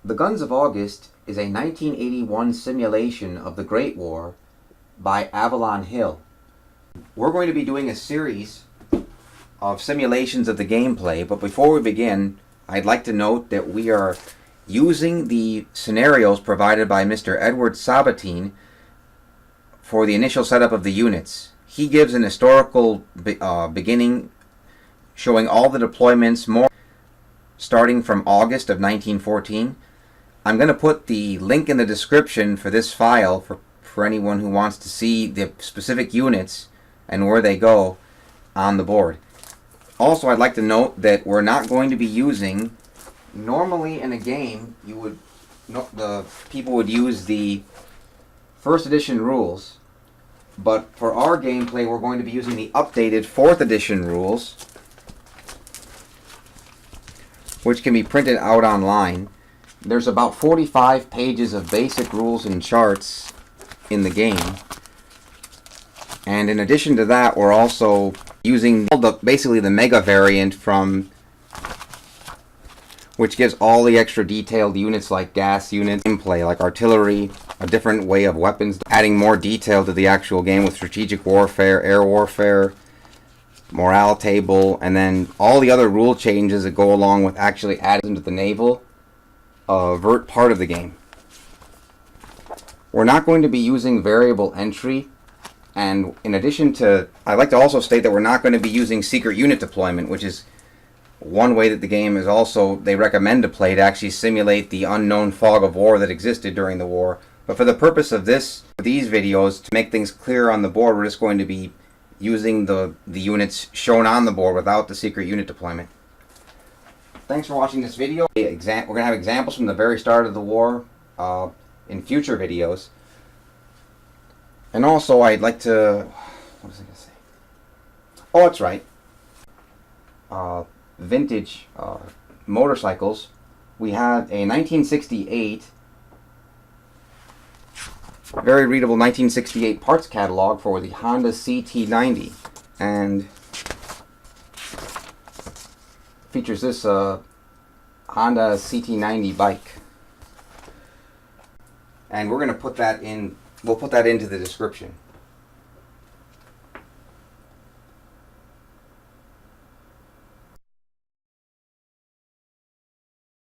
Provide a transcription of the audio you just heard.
The Guns of August is a 1981 simulation of the Great War by Avalon Hill. We're going to be doing a series of simulations of the gameplay, but before we begin, I'd like to note that we are using the scenarios provided by Mr. Edward Sabatine for the initial setup of the units. He gives an historical beginning showing all the deployments starting from August of 1914. I'm going to put the link in the description for this file for anyone who wants to see the specific units and where they go on the board. Also, I'd like to note that we're not going to be using, normally in a game, the people would use the first edition rules, but for our gameplay we're going to be using the updated 4th edition rules, which can be printed out online. There's about 45 pages of basic rules and charts in the game. And in addition to that, we're also using basically the mega variant which gives all the extra detailed units like gas units, gameplay like artillery, a different way of weapons, adding more detail to the actual game with strategic warfare, air warfare, morale table, and then all the other rule changes that go along with actually adding into the naval vert part of the game. We're not going to be using variable entry, and in addition to, I'd like to also state that we're not going to be using secret unit deployment, which is one way that the game is also, they recommend to play to actually simulate the unknown fog of war that existed during the war. But for the purpose of these videos, to make things clear on the board, we're just going to be using the units shown on the board without the secret unit deployment. Thanks for watching this video. We're going to have examples from the very start of the war in future videos. And also, I'd like to... what was I going to say? Oh, that's right. Vintage motorcycles. We have a 1968, very readable 1968 parts catalog for the Honda CT90, and features this Honda CT90 bike. And we're going to put that in, we'll put that into the description.